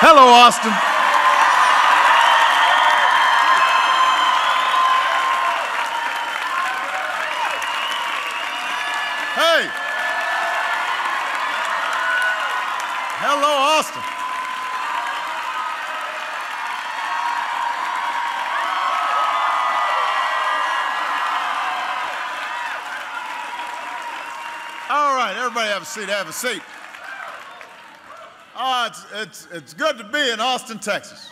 Hello, Austin. Hey. Hello, Austin. All right, everybody have a seat, have a seat. Oh, it's good to be in Austin, Texas.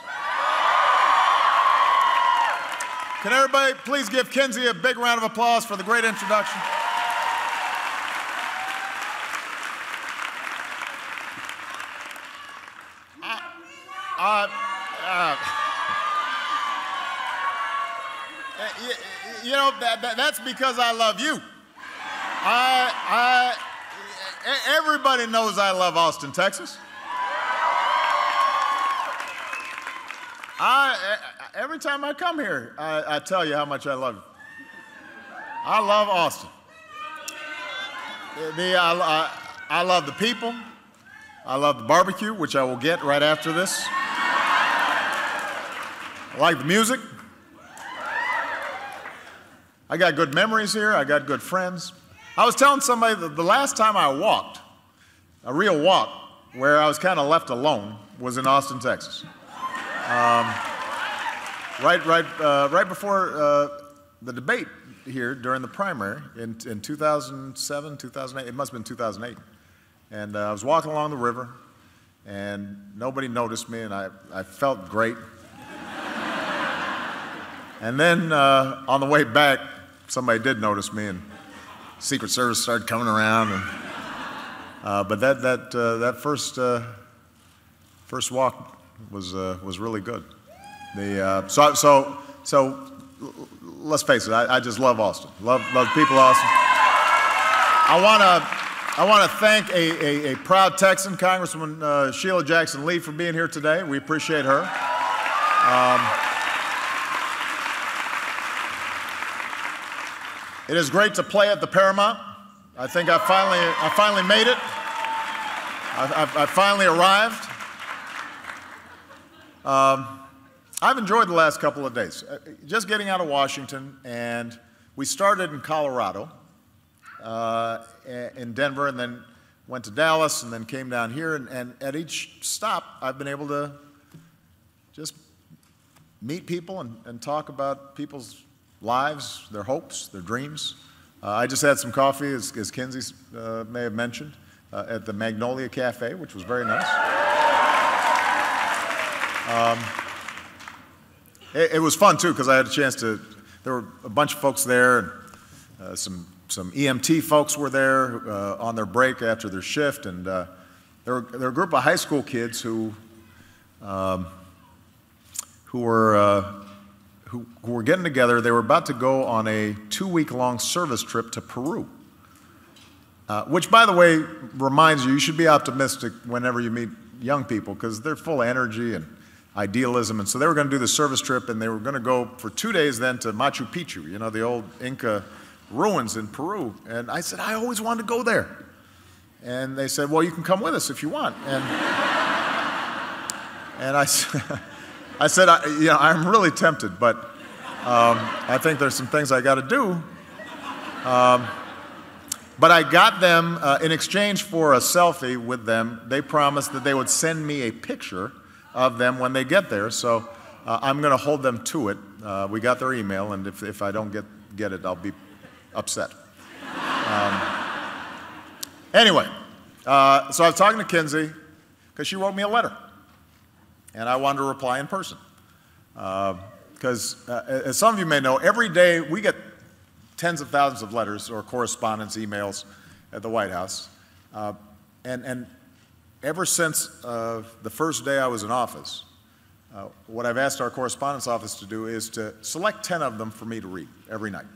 Can everybody please give Kinsey a big round of applause for the great introduction? You know, that's because I love you. Everybody knows I love Austin, Texas. Every time I come here, I tell you how much I love you. I love Austin. I love the people. I love the barbecue, which I will get right after this. I like the music. I got good memories here. I got good friends. I was telling somebody that the last time I walked, a real walk, where I was kind of left alone, was in Austin, Texas. Right before the debate here during the primary in 2007, 2008. It must have been 2008. And I was walking along the river, and nobody noticed me, and I felt great. And then on the way back, somebody did notice me, and Secret Service started coming around. And, but that first walk was really good. So let's face it, I just love Austin. Love people of Austin. I want to thank a proud Texan, Congresswoman Sheila Jackson Lee, for being here today. We appreciate her. It is great to play at the Paramount. I think I finally made it. I finally arrived. I've enjoyed the last couple of days. Just getting out of Washington, and we started in Colorado, in Denver, and then went to Dallas, and then came down here, and at each stop, I've been able to just meet people and talk about people's lives, their hopes, their dreams. I just had some coffee, as Kinsey may have mentioned, at the Magnolia Cafe, which was very nice. It was fun, too, because I had a chance to, there were a bunch of folks there, and some EMT folks were there on their break after their shift, and there were a group of high school kids who were getting together. They were about to go on a 2-week-long service trip to Peru, which, by the way, reminds you should be optimistic whenever you meet young people, because they're full of energy and idealism. And so they were going to do the service trip, and they were going to go for 2 days then to Machu Picchu, you know, the old Inca ruins in Peru. And I said, I always wanted to go there. And they said, well, you can come with us if you want. And I said, you know, I'm really tempted, but I think there's some things I got to do. But I got them, in exchange for a selfie with them, they promised that they would send me a picture of them when they get there. So I'm going to hold them to it. We got their email, and if I don't get it, I'll be upset. Anyway, so I was talking to Kinsey because she wrote me a letter, and I wanted to reply in person. Because as some of you may know, every day we get tens of thousands of letters or correspondence, emails at the White House. And ever since the first day I was in office, what I've asked our correspondence office to do is to select 10 of them for me to read every night.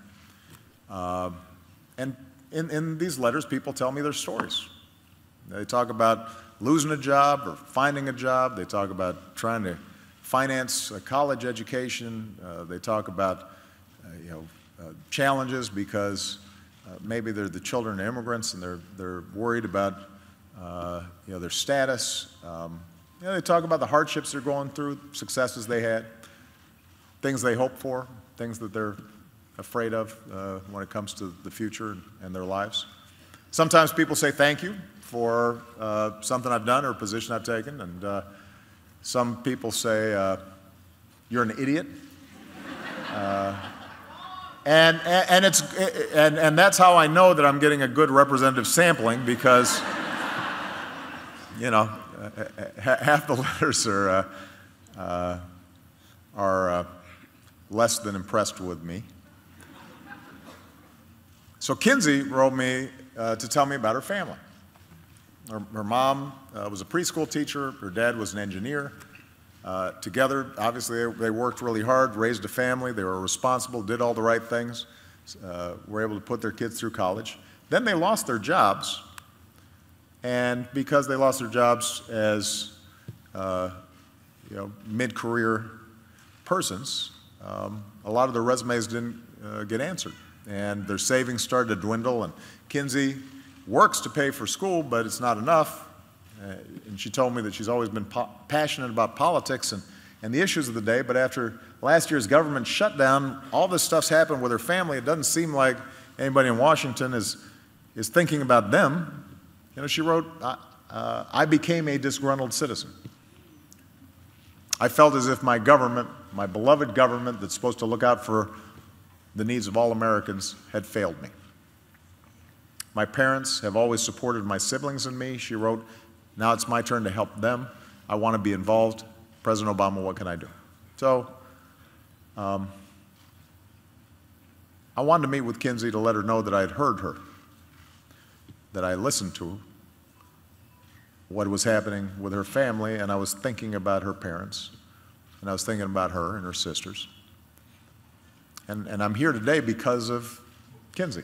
And in these letters, people tell me their stories. They talk about losing a job or finding a job. They talk about trying to finance a college education. They talk about challenges because maybe they're the children of immigrants and they're worried about their status. You know, they talk about the hardships they're going through, successes they had, things they hope for, things that they're afraid of when it comes to the future and their lives. Sometimes people say thank you for something I've done or a position I've taken, and some people say, you're an idiot. And that's how I know that I'm getting a good representative sampling, because, you know, half the letters are less than impressed with me. So Kinsey wrote me to tell me about her family. Her mom was a preschool teacher. Her dad was an engineer. Together, obviously, they worked really hard, raised a family. They were responsible, did all the right things, were able to put their kids through college. Then they lost their jobs. And because they lost their jobs as you know, mid-career persons, a lot of their resumes didn't get answered. And their savings started to dwindle. And Kinsey works to pay for school, but it's not enough. And she told me that she's always been passionate about politics and the issues of the day, but after last year's government shutdown, all this stuff's happened with her family. It doesn't seem like anybody in Washington is thinking about them. You know, she wrote, I became a disgruntled citizen. I felt as if my government, my beloved government that's supposed to look out for the needs of all Americans, had failed me. My parents have always supported my siblings and me. She wrote, now it's my turn to help them. I want to be involved. President Obama, what can I do? So I wanted to meet with Kinsey to let her know that I had heard her, that I listened to what was happening with her family, and I was thinking about her parents, and I was thinking about her and her sisters. And I'm here today because of Kinsey.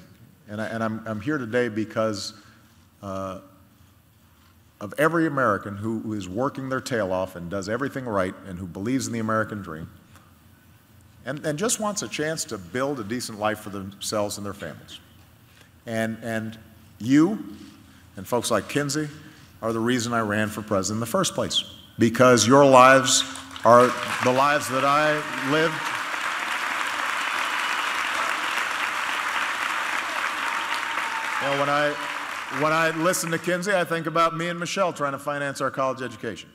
And I'm here today because of every American who is working their tail off and does everything right and who believes in the American dream and just wants a chance to build a decent life for themselves and their families. And you and folks like Kinsey are the reason I ran for president in the first place, because your lives are the lives that I lived. You know, when I listen to Kinsey, I think about me and Michelle trying to finance our college education.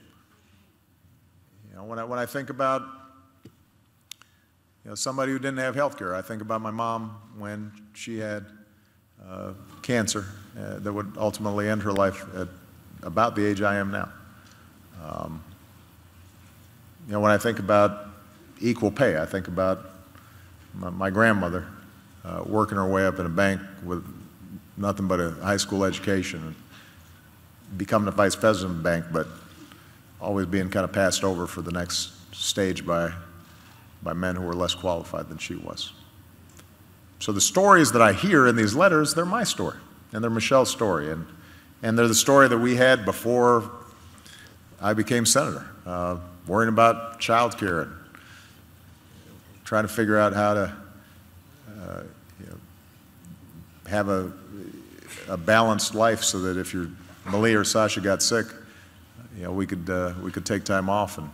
You know, when I think about somebody who didn't have health care, I think about my mom when she had cancer that would ultimately end her life at about the age I am now. You know, when I think about equal pay, I think about my grandmother working her way up in a bank with nothing but a high school education and becoming the vice president of the bank, but always being kind of passed over for the next stage by men who were less qualified than she was. So the stories that I hear in these letters, they're my story, and they're Michelle's story, and they're the story that we had before I became senator, worrying about child care and trying to figure out how to have a balanced life so that if Malia or Sasha got sick, we could take time off, and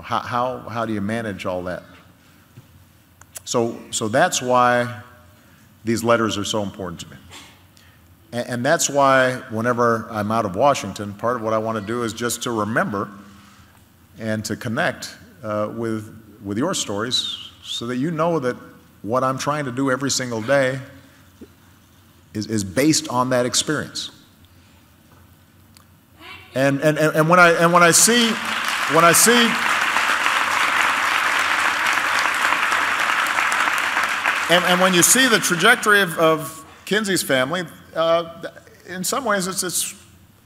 how do you manage all that? So that's why these letters are so important to me, and that's why whenever I'm out of Washington, part of what I want to do is just to remember and to connect with your stories, so that you know that what I'm trying to do every single day is based on that experience. And when I see and when you see the trajectory of Kinsey's family, in some ways it's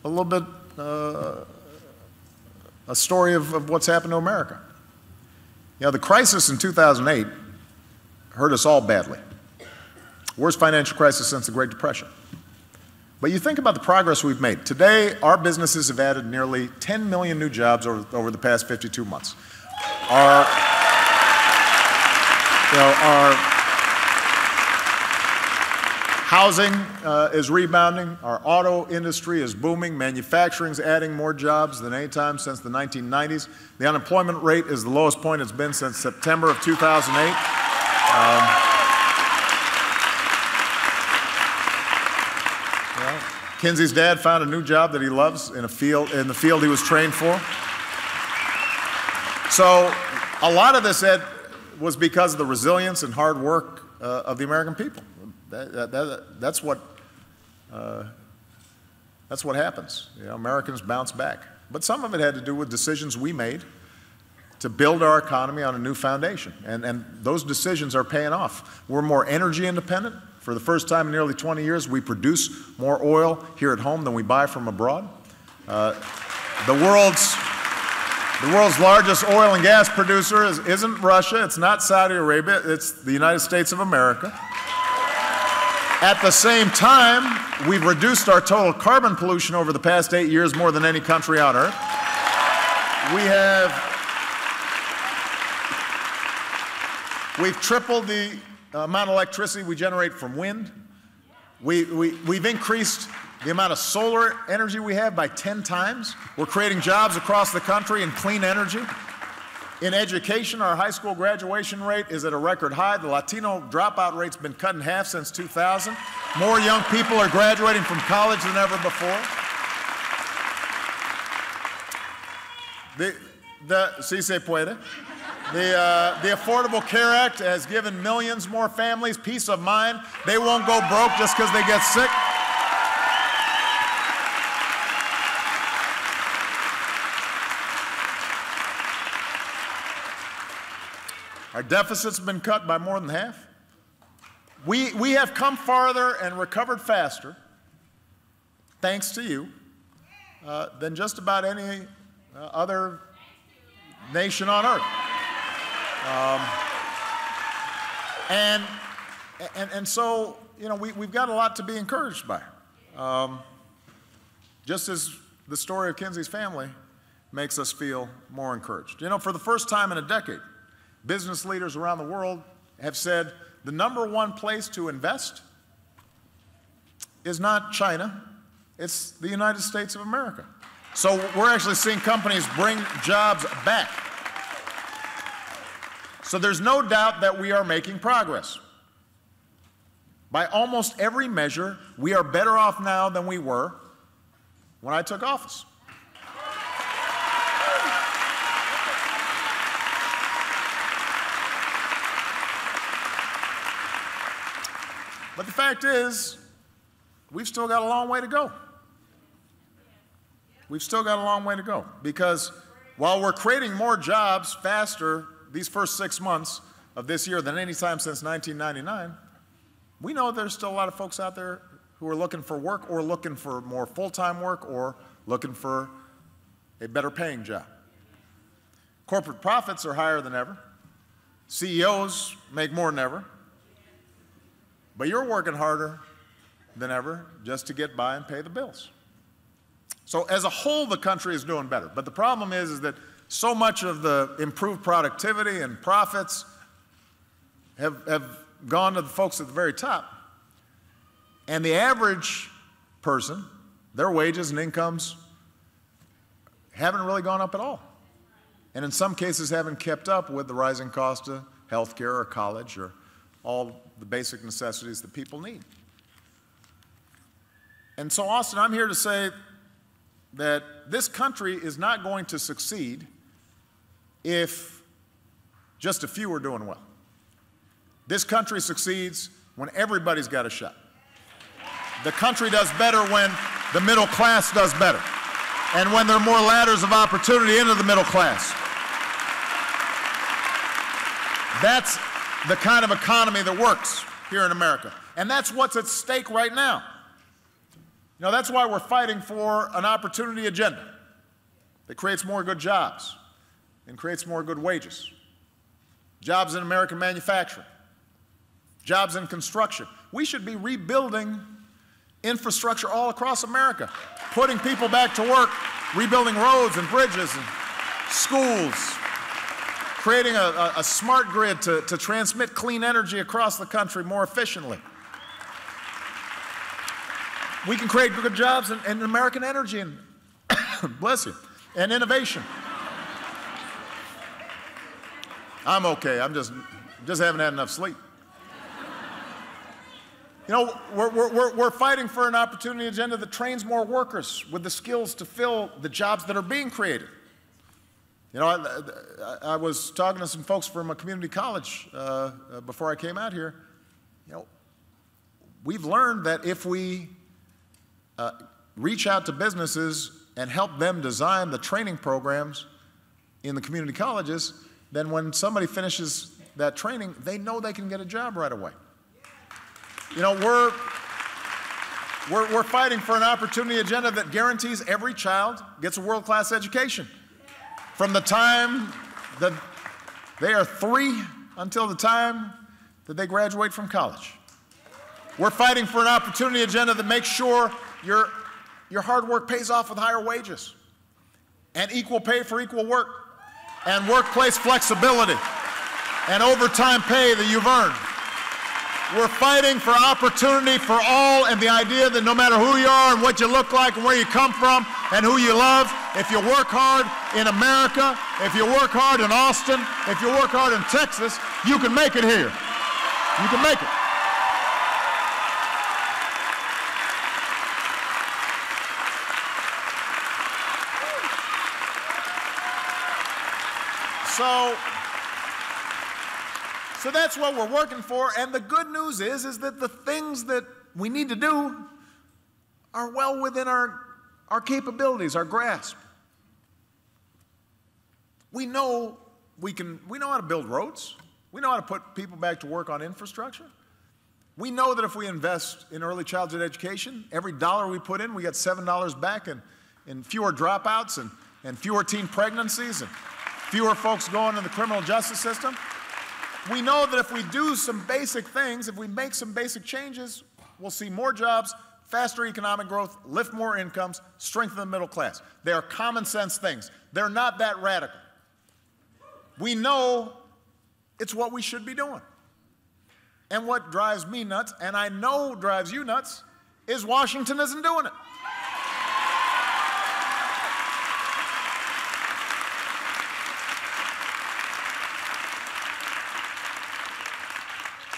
a little bit a story of what's happened to America. The crisis in 2008 hurt us all badly. Worst financial crisis since the Great Depression. But you think about the progress we've made. Today, our businesses have added nearly 10 million new jobs over the past 52 months. Our Housing is rebounding. Our auto industry is booming. Manufacturing is adding more jobs than any time since the 1990s. The unemployment rate is the lowest point it's been since September of 2008. Kinsey's dad found a new job that he loves in the field he was trained for. So a lot of this, Ed, was because of the resilience and hard work of the American people. That's what happens. You know, Americans bounce back. But some of it had to do with decisions we made to build our economy on a new foundation. And those decisions are paying off. We're more energy independent. For the first time in nearly 20 years, we produce more oil here at home than we buy from abroad. The world's largest oil and gas producer isn't Russia, it's not Saudi Arabia, it's the United States of America. At the same time, we've reduced our total carbon pollution over the past 8 years more than any country on earth. We've tripled the amount of electricity we generate from wind. We've increased the amount of solar energy we have by 10 times. We're creating jobs across the country in clean energy. In education, our high school graduation rate is at a record high. The Latino dropout rate's been cut in half since 2000. More young people are graduating from college than ever before. Sí se puede. The Affordable Care Act has given millions more families peace of mind. They won't go broke just because they get sick. Our deficit's been cut by more than half. We have come farther and recovered faster, thanks to you, than just about any other nation on earth. And so, you know, we've got a lot to be encouraged by. Just as the story of Kinsey's family makes us feel more encouraged. You know, for the first time in a decade, business leaders around the world have said the #1 place to invest is not China, it's the United States of America. So we're actually seeing companies bring jobs back. So there's no doubt that we are making progress. By almost every measure, we are better off now than we were when I took office. But the fact is, we've still got a long way to go. We've still got a long way to go, because while we're creating more jobs faster these first 6 months of this year than any time since 1999, we know there's still a lot of folks out there who are looking for work, or looking for more full-time work, or looking for a better paying job. Corporate profits are higher than ever. CEOs make more than ever. But you're working harder than ever just to get by and pay the bills. So as a whole, the country is doing better. But the problem is that so much of the improved productivity and profits have gone to the folks at the very top. And the average person, their wages and incomes haven't really gone up at all. And in some cases haven't kept up with the rising cost of health care or college or all the basic necessities that people need. And so, Austin, I'm here to say that this country is not going to succeed if just a few are doing well. This country succeeds when everybody's got a shot. The country does better when the middle class does better, and when there are more ladders of opportunity into the middle class. That's the kind of economy that works here in America. And that's what's at stake right now. You know, that's why we're fighting for an opportunity agenda that creates more good jobs and creates more good wages. Jobs in American manufacturing, jobs in construction. We should be rebuilding infrastructure all across America, putting people back to work, rebuilding roads and bridges and schools, creating a smart grid to transmit clean energy across the country more efficiently. We can create good jobs in American energy and, bless you, and innovation. I'm okay. I'm just haven't had enough sleep. You know, we're fighting for an opportunity agenda that trains more workers with the skills to fill the jobs that are being created. You know, I was talking to some folks from a community college before I came out here. You know, we've learned that if we reach out to businesses and help them design the training programs in the community colleges, then when somebody finishes that training, they know they can get a job right away. You know, we're fighting for an opportunity agenda that guarantees every child gets a world-class education from the time that they are 3 until the time that they graduate from college. We're fighting for an opportunity agenda that makes sure your hard work pays off with higher wages and equal pay for equal work and workplace flexibility and overtime pay that you've earned. We're fighting for opportunity for all and the idea that no matter who you are and what you look like and where you come from and who you love, if you work hard in America, if you work hard in Austin, if you work hard in Texas, you can make it here. You can make it. So that's what we're working for, and the good news is that the things that we need to do are well within our capabilities, our grasp. We know how to build roads. We know how to put people back to work on infrastructure. We know that if we invest in early childhood education, every dollar we put in, we get $7 back in fewer dropouts and fewer teen pregnancies and fewer folks going in the criminal justice system. We know that if we do some basic things, if we make some basic changes, we'll see more jobs, faster economic growth, lift more incomes, strengthen the middle class. They are common sense things. They're not that radical. We know it's what we should be doing. And what drives me nuts, and I know drives you nuts, is Washington isn't doing it.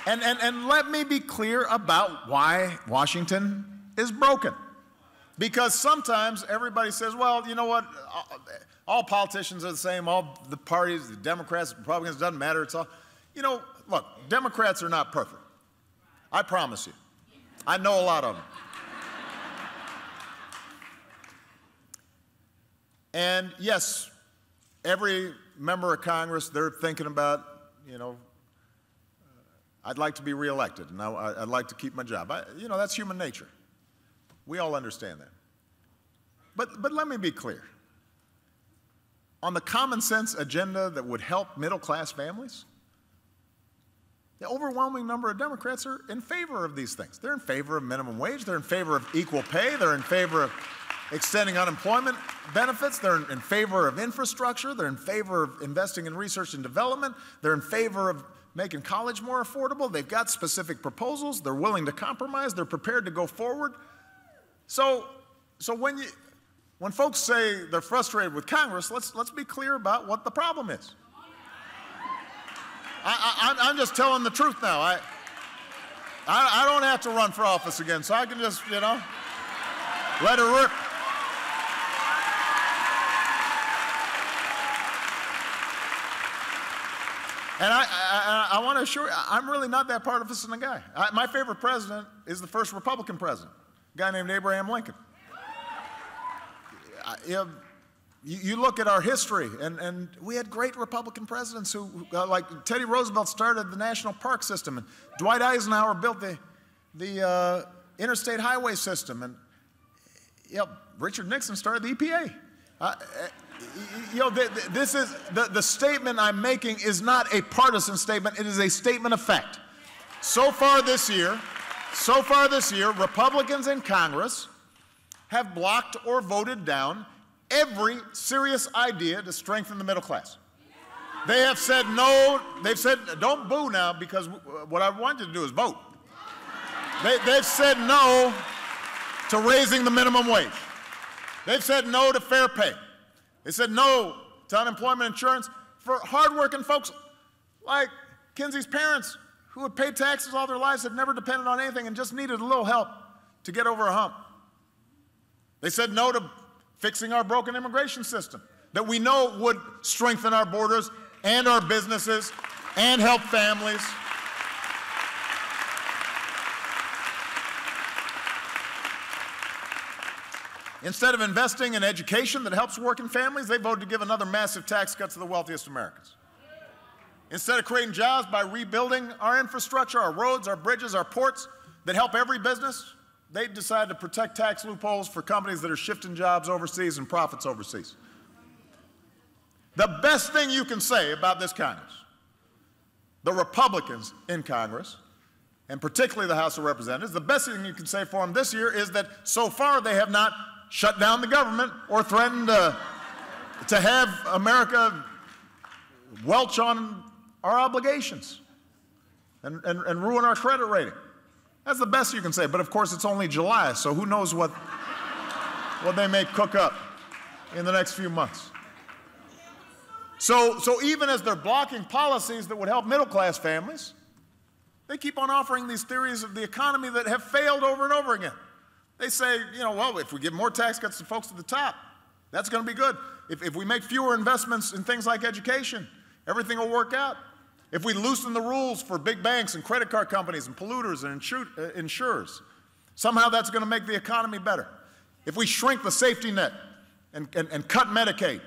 And let me be clear about why Washington is broken. Because sometimes everybody says, well, you know what, all politicians are the same, all the parties, the Democrats, Republicans, doesn't matter, it's all. You know, look, Democrats are not perfect. I promise you. I know a lot of them. And yes, every member of Congress, they're thinking about, you know, I'd like to be reelected, and I'd like to keep my job. You know, that's human nature. We all understand that. But let me be clear. On the common sense agenda that would help middle-class families, the overwhelming number of Democrats are in favor of these things. They're in favor of minimum wage. They're in favor of equal pay. They're in favor of extending unemployment benefits. They're in favor of infrastructure. They're in favor of investing in research and development. They're in favor of making college more affordable. They've got specific proposals. They're willing to compromise. They're prepared to go forward. So when folks say they're frustrated with Congress, let's be clear about what the problem is. I'm just telling the truth now. I don't have to run for office again, so I can just, you know, let it rip. And I want to assure you, I'm really not that partisan a guy. My favorite president is the first Republican president, a guy named Abraham Lincoln. You look at our history, and we had great Republican presidents who like Teddy Roosevelt started the national park system, and Dwight Eisenhower built the Interstate Highway System, and Richard Nixon started the EPA. This is the statement I'm making is not a partisan statement. It is a statement of fact. So far this year, Republicans in Congress have blocked or voted down every serious idea to strengthen the middle class. They have said no. They've said, don't boo now, because what I want you to do is vote. They've said no to raising the minimum wage. They've said no to fair pay. They said no to unemployment insurance for hardworking folks like Kinsey's parents who had paid taxes all their lives, had never depended on anything, and just needed a little help to get over a hump. They said no to fixing our broken immigration system that we know would strengthen our borders and our businesses and help families. Instead of investing in education that helps working families, they voted to give another massive tax cut to the wealthiest Americans. Instead of creating jobs by rebuilding our infrastructure, our roads, our bridges, our ports that help every business, they decided to protect tax loopholes for companies that are shifting jobs overseas and profits overseas. The best thing you can say about this Congress, the Republicans in Congress, and particularly the House of Representatives, the best thing you can say for them this year is that so far they have not shut down the government or threatened to have America welch on our obligations and ruin our credit rating. That's the best you can say. But of course, it's only July, so who knows what they may cook up in the next few months. So even as they're blocking policies that would help middle-class families, they keep on offering these theories of the economy that have failed over and over again. They say, well, if we give more tax cuts to folks at the top, that's going to be good. If we make fewer investments in things like education, everything will work out. If we loosen the rules for big banks and credit card companies and polluters and insurers, somehow that's going to make the economy better. If we shrink the safety net and cut Medicaid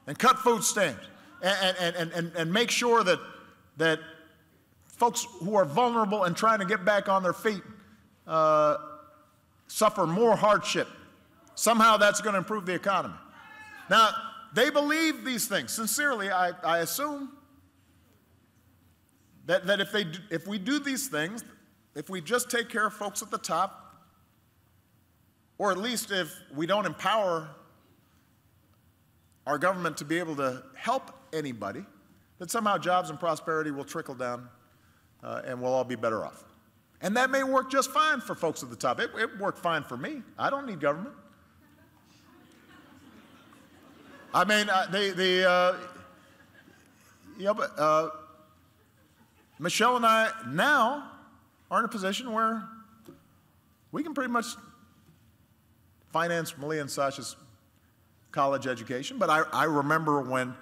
and cut food stamps and make sure that folks who are vulnerable and trying to get back on their feet suffer more hardship, somehow that's going to improve the economy. Now, they believe these things. Sincerely, I assume that if we do these things, if we just take care of folks at the top, or at least if we don't empower our government to be able to help anybody, that somehow jobs and prosperity will trickle down and we'll all be better off. And that may work just fine for folks at the top. It worked fine for me. I don't need government. I mean, Michelle and I now are in a position where we can pretty much finance Malia and Sasha's college education. But I remember when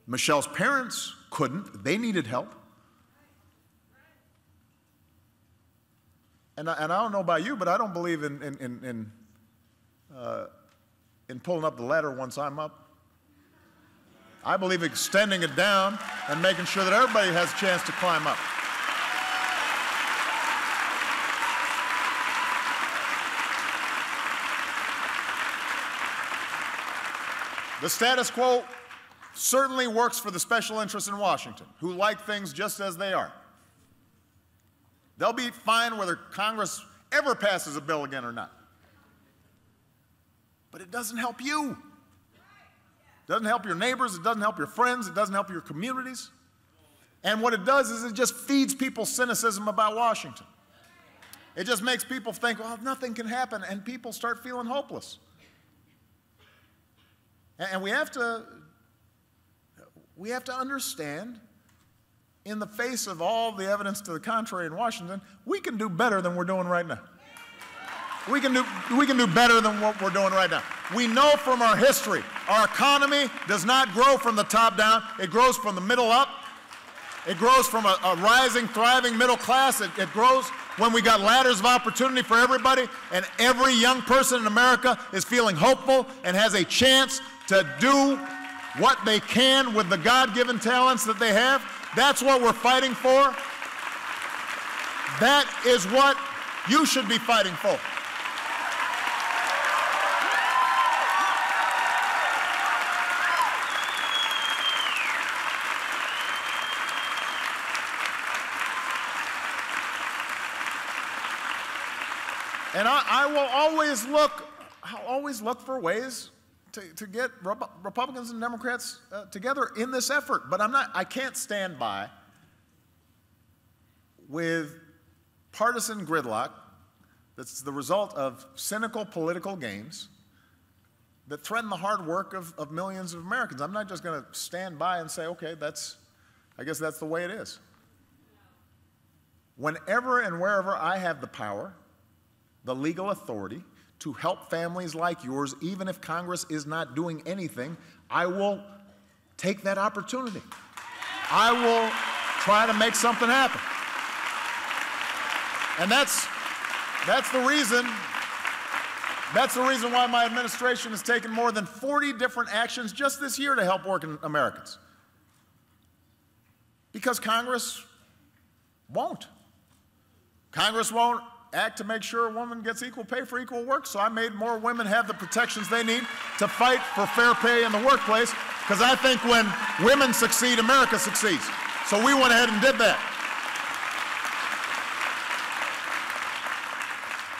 Michelle's parents couldn't, they needed help. And I don't know about you, but I don't believe in pulling up the ladder once I'm up. I believe extending it down and making sure that everybody has a chance to climb up. The status quo certainly works for the special interests in Washington, who like things just as they are. They'll be fine whether Congress ever passes a bill again or not. But it doesn't help you. It doesn't help your neighbors, it doesn't help your friends, it doesn't help your communities. And what it does is it just feeds people cynicism about Washington. It just makes people think, well, nothing can happen, and people start feeling hopeless. And we have to understand, in the face of all the evidence to the contrary in Washington, we can do better than we're doing right now. We can do better than what we're doing right now. We know from our history, our economy does not grow from the top down. It grows from the middle up. It grows from a rising, thriving middle class. It grows when we got ladders of opportunity for everybody, and every young person in America is feeling hopeful and has a chance to do what they can with the God-given talents that they have. That's what we're fighting for. That is what you should be fighting for. And I will always look for ways to get Republicans and Democrats together in this effort. But I can't stand by with partisan gridlock that's the result of cynical political games that threaten the hard work of millions of Americans. I'm not just going to stand by and say, okay, I guess that's the way it is. Whenever and wherever I have the power, the legal authority to help families like yours, even if Congress is not doing anything, I will take that opportunity. I will try to make something happen. And that's the reason why my administration has taken more than 40 different actions just this year to help working Americans. Because Congress won't. Congress won't act to make sure a woman gets equal pay for equal work, so I made more women have the protections they need to fight for fair pay in the workplace, because I think when women succeed, America succeeds. So we went ahead and did that.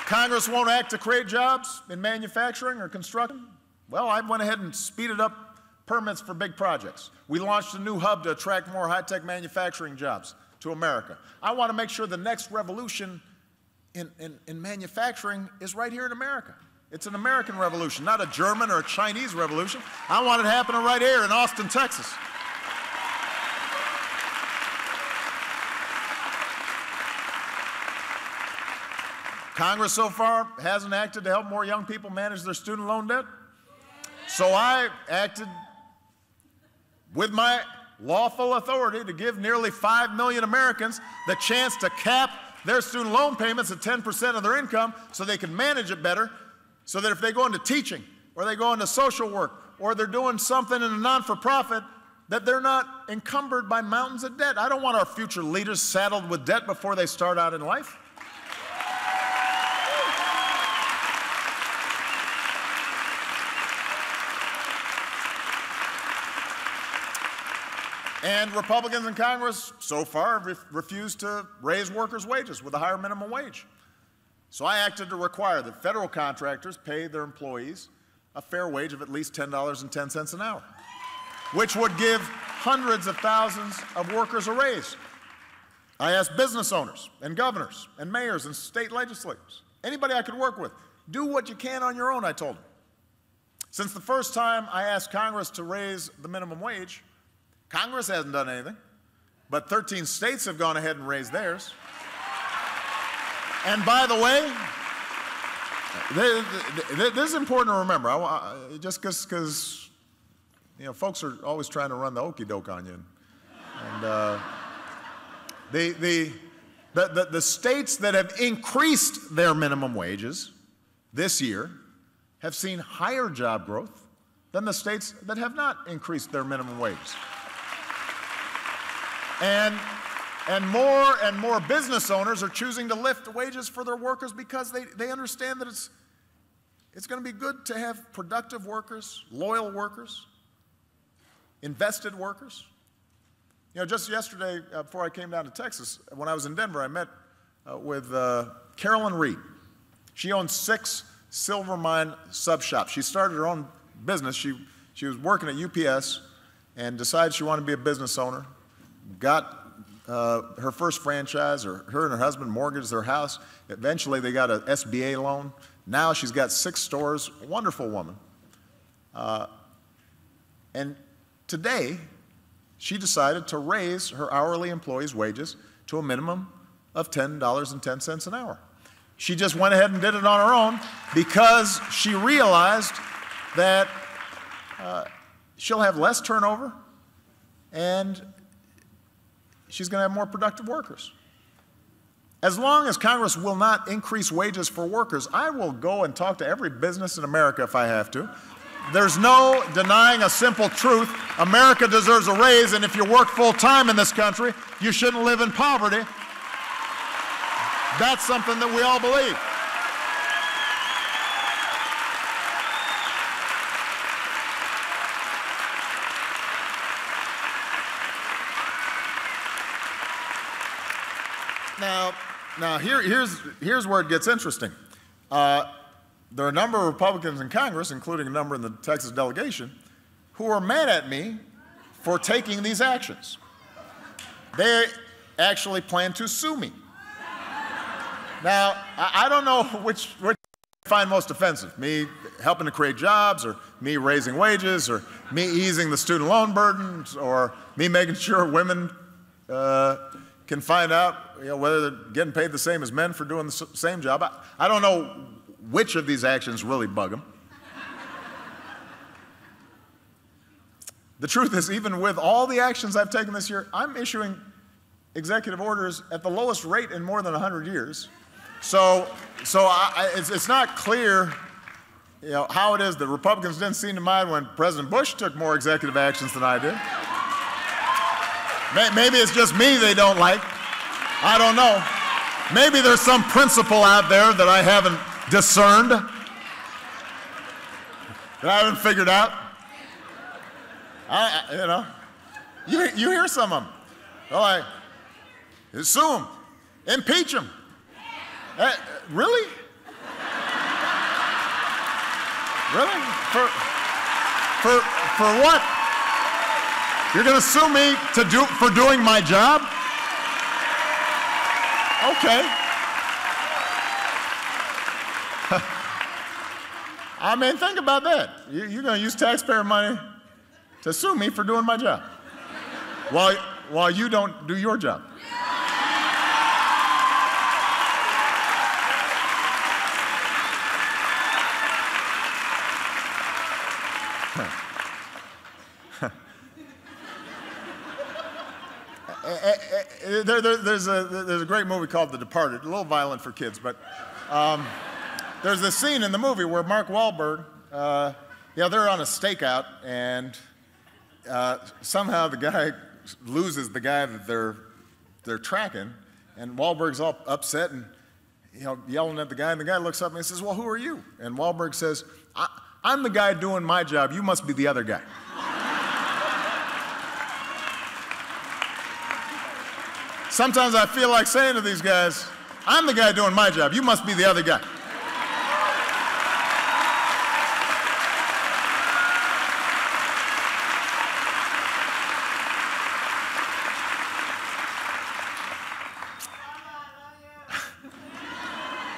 Congress won't act to create jobs in manufacturing or construction. Well, I went ahead and speeded up permits for big projects. We launched a new hub to attract more high-tech manufacturing jobs to America. I want to make sure the next revolution in manufacturing is right here in America. It's an American revolution, not a German or a Chinese revolution. I want it happening right here in Austin, Texas. Congress so far hasn't acted to help more young people manage their student loan debt. So I acted with my lawful authority to give nearly 5 million Americans the chance to cap their student loan payments at 10% of their income so they can manage it better, so that if they go into teaching or they go into social work or they're doing something in a non-for-profit, that they're not encumbered by mountains of debt. I don't want our future leaders saddled with debt before they start out in life. And Republicans in Congress so far have refused to raise workers' wages with a higher minimum wage. So I acted to require that federal contractors pay their employees a fair wage of at least $10.10 an hour, which would give hundreds of thousands of workers a raise. I asked business owners and governors and mayors and state legislators, anybody I could work with, do what you can on your own, I told them. Since the first time I asked Congress to raise the minimum wage, Congress hasn't done anything, but 13 states have gone ahead and raised theirs. And by the way, this is important to remember, just because folks are always trying to run the okey doke on you. And the states that have increased their minimum wages this year have seen higher job growth than the states that have not increased their minimum wages. And more business owners are choosing to lift wages for their workers because they understand that it's going to be good to have productive workers, loyal workers, invested workers. Just yesterday, before I came down to Texas, when I was in Denver, I met with Carolyn Reed. She owns 6 silver mine sub shops. She started her own business. She was working at UPS and decided she wanted to be a business owner. Got her first franchise, or her and her husband mortgaged their house. Eventually, they got an SBA loan. Now she's got 6 stores, a wonderful woman. And today, she decided to raise her hourly employees' wages to a minimum of $10.10 an hour. She just went ahead and did it on her own because she realized that she'll have less turnover and she's going to have more productive workers. As long as Congress will not increase wages for workers, I will go and talk to every business in America if I have to. There's no denying a simple truth. America deserves a raise, and if you work full-time in this country, you shouldn't live in poverty. That's something that we all believe. Now here's where it gets interesting. There are a number of Republicans in Congress, including a number in the Texas delegation, who are mad at me for taking these actions. They actually plan to sue me Now, I don't know which I find most offensive, me helping to create jobs, or me raising wages, or me easing the student loan burdens, or me making sure women can find out whether they're getting paid the same as men for doing the same job. I don't know which of these actions really bug them. The truth is, even with all the actions I've taken this year, I'm issuing executive orders at the lowest rate in more than 100 years. So it's not clear how it is that Republicans didn't seem to mind when President Bush took more executive actions than I did. Maybe it's just me they don't like. I don't know. Maybe there's some principle out there that I haven't discerned, that I haven't figured out. You hear some of them. They're like, sue them, impeach them. Really? Really? For what? You're going to sue me for doing my job? Okay. I mean, think about that. You're going to use taxpayer money to sue me for doing my job while you don't do your job. There's a great movie called The Departed, a little violent for kids, but there's this scene in the movie where Mark Wahlberg, they're on a stakeout, and somehow the guy loses the guy that they're tracking, and Wahlberg's all upset and yelling at the guy, and the guy looks up and he says, "Well, who are you?" And Wahlberg says, "I'm the guy doing my job. You must be the other guy." Sometimes I feel like saying to these guys, "I'm the guy doing my job. You must be the other guy."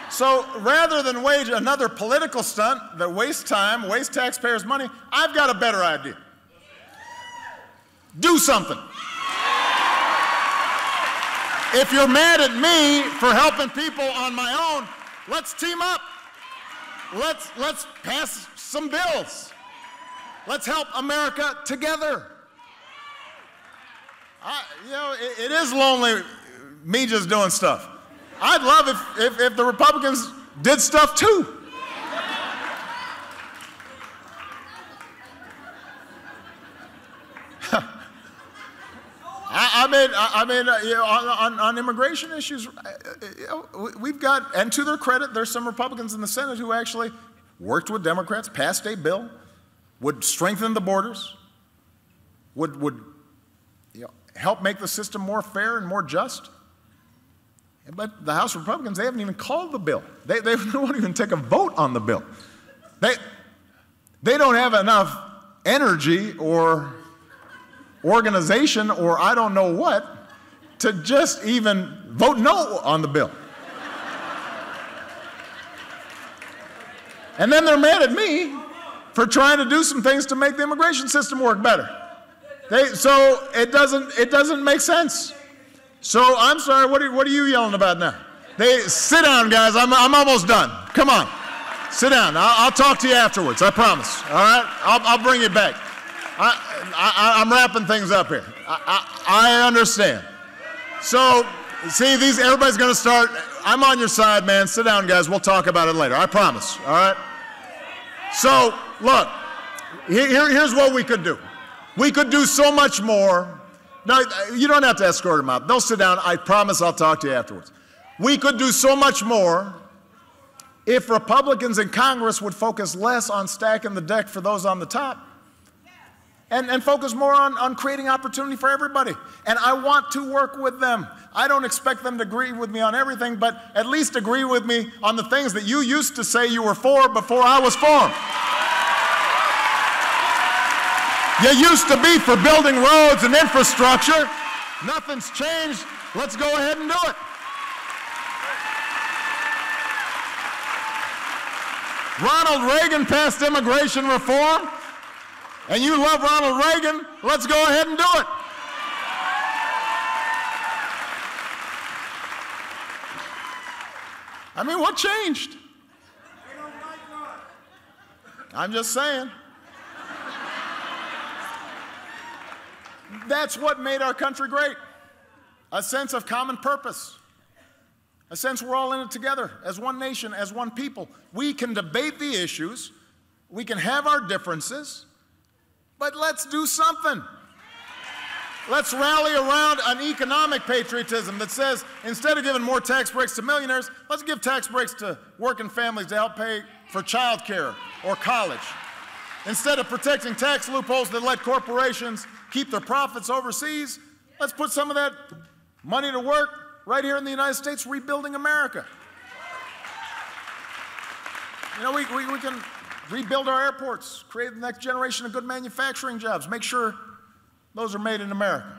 So rather than wage another political stunt that wastes time, wastes taxpayers' money, I've got a better idea. Do something. If you're mad at me for helping people on my own, let's team up. Let's pass some bills. Let's help America together. It is lonely, me just doing stuff. I'd love if the Republicans did stuff too. On immigration issues, we've got, and to their credit, there's some Republicans in the Senate who actually worked with Democrats, passed a bill, would strengthen the borders, would help make the system more fair and more just. But the House Republicans, they haven't even called the bill. They won't even take a vote on the bill. They don't have enough energy or organization or I don't know what to just even vote no on the bill. And then they're mad at me for trying to do some things to make the immigration system work better. So it doesn't make sense. So I'm sorry, what are you yelling about now? Sit down, guys. I'm almost done. Come on, sit down. I'll talk to you afterwards. I promise. All right, I'll bring you back. I'm wrapping things up here. I understand. So see, everybody's going to start. I'm on your side, man. Sit down, guys. We'll talk about it later. I promise. All right. So look, here's what we could do. We could do so much more. Now, you don't have to escort them out. They'll sit down. I promise I'll talk to you afterwards. We could do so much more if Republicans in Congress would focus less on stacking the deck for those on the top and focus more on creating opportunity for everybody. And I want to work with them. I don't expect them to agree with me on everything, but at least agree with me on the things that you used to say you were for before I was for them. You used to be for building roads and infrastructure. Nothing's changed. Let's go ahead and do it. Ronald Reagan passed immigration reform, and you love Ronald Reagan, let's go ahead and do it. I mean, what changed? I'm just saying. That's what made our country great. A sense of common purpose. A sense we're all in it together, as one nation, as one people. We can debate the issues, we can have our differences, but let's do something. Let's rally around an economic patriotism that says, instead of giving more tax breaks to millionaires, let's give tax breaks to working families to help pay for child care or college. Instead of protecting tax loopholes that let corporations keep their profits overseas, let's put some of that money to work right here in the United States, rebuilding America. You know, we can rebuild our airports, create the next generation of good manufacturing jobs, make sure those are made in America.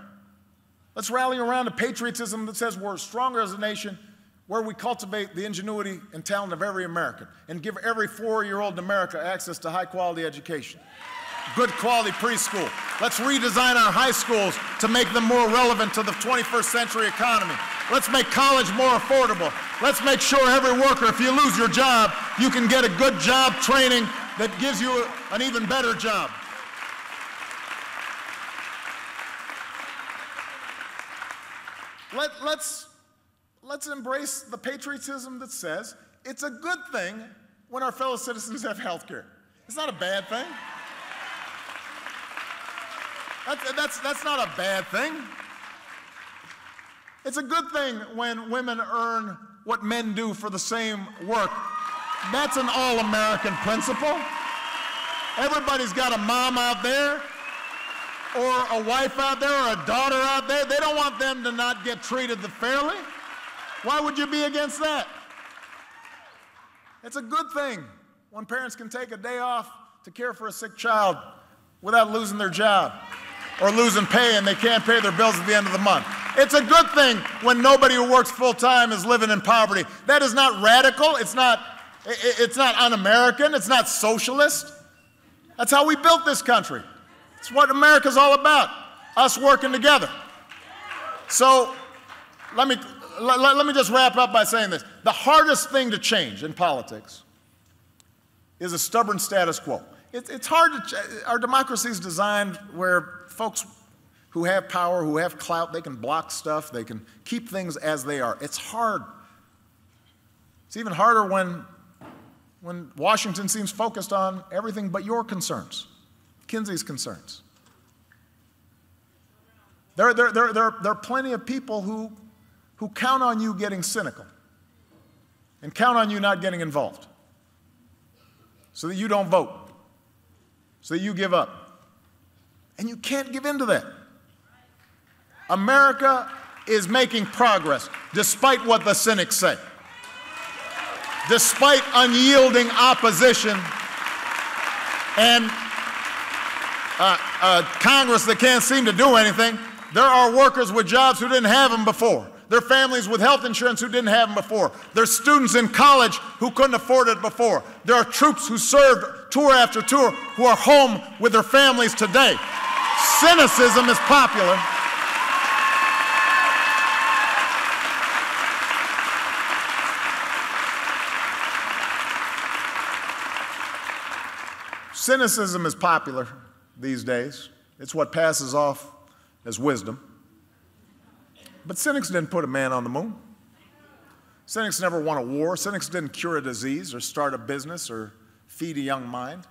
Let's rally around a patriotism that says we're stronger as a nation, where we cultivate the ingenuity and talent of every American and give every 4-year-old in America access to high-quality education, good quality preschool. Let's redesign our high schools to make them more relevant to the 21st century economy. Let's make college more affordable. Let's make sure every worker, if you lose your job, you can get a good job training that gives you an even better job. Let's embrace the patriotism that says it's a good thing when our fellow citizens have health care. It's not a bad thing. That's not a bad thing. It's a good thing when women earn what men do for the same work. That's an all-American principle. Everybody's got a mom out there, or a wife out there, or a daughter out there. They don't want them to not get treated fairly. Why would you be against that? It's a good thing when parents can take a day off to care for a sick child without losing their job or losing pay and they can't pay their bills at the end of the month. It's a good thing when nobody who works full-time is living in poverty. That is not radical. It's not un-American. It's not socialist. That's how we built this country. It's what America's all about, us working together. So let me just wrap up by saying this. The hardest thing to change in politics is a stubborn status quo. It's hard to, our democracy is designed where folks who have power, who have clout, they can block stuff, they can keep things as they are. It's hard. It's even harder when Washington seems focused on everything but your concerns, Kinsey's concerns. There are plenty of people who count on you getting cynical and count on you not getting involved so that you don't vote, so that you give up. And you can't give in to that. America is making progress despite what the cynics say. Despite unyielding opposition and Congress that can't seem to do anything, there are workers with jobs who didn't have them before. There are families with health insurance who didn't have them before. There are students in college who couldn't afford it before. There are troops who served tour after tour who are home with their families today. Cynicism is popular. Cynicism is popular these days. It's what passes off as wisdom. But cynics didn't put a man on the moon. Cynics never won a war. Cynics didn't cure a disease or start a business or feed a young mind.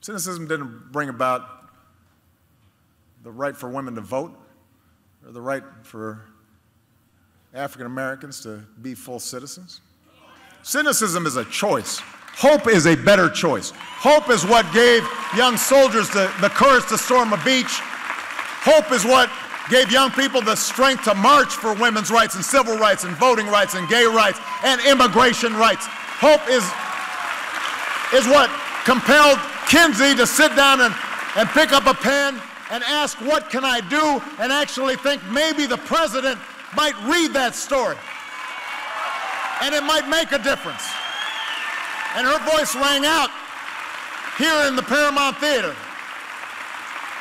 Cynicism didn't bring about the right for women to vote or the right for African Americans to be full citizens. Cynicism is a choice. Hope is a better choice. Hope is what gave young soldiers the courage to storm a beach. Hope is what gave young people the strength to march for women's rights and civil rights and voting rights and gay rights and immigration rights. Hope is what compelled Kinsey to sit down and pick up a pen and ask, what can I do? And actually think maybe the president might read that story and it might make a difference. And her voice rang out here in the Paramount Theater.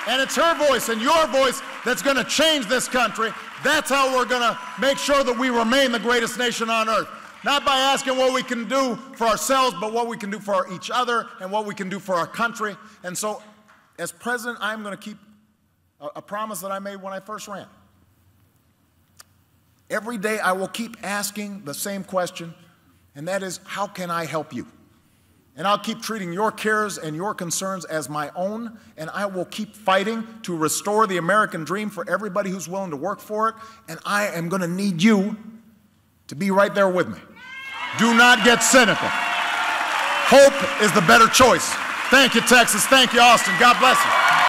And it's her voice and your voice that's going to change this country. That's how we're going to make sure that we remain the greatest nation on earth. Not by asking what we can do for ourselves, but what we can do for each other and what we can do for our country. And so, as president, I'm going to keep a promise that I made when I first ran. Every day I will keep asking the same question, and that is, how can I help you? And I'll keep treating your cares and your concerns as my own, and I will keep fighting to restore the American dream for everybody who's willing to work for it, and I am going to need you to be right there with me. Do not get cynical. Hope is the better choice. Thank you, Texas. Thank you, Austin. God bless you.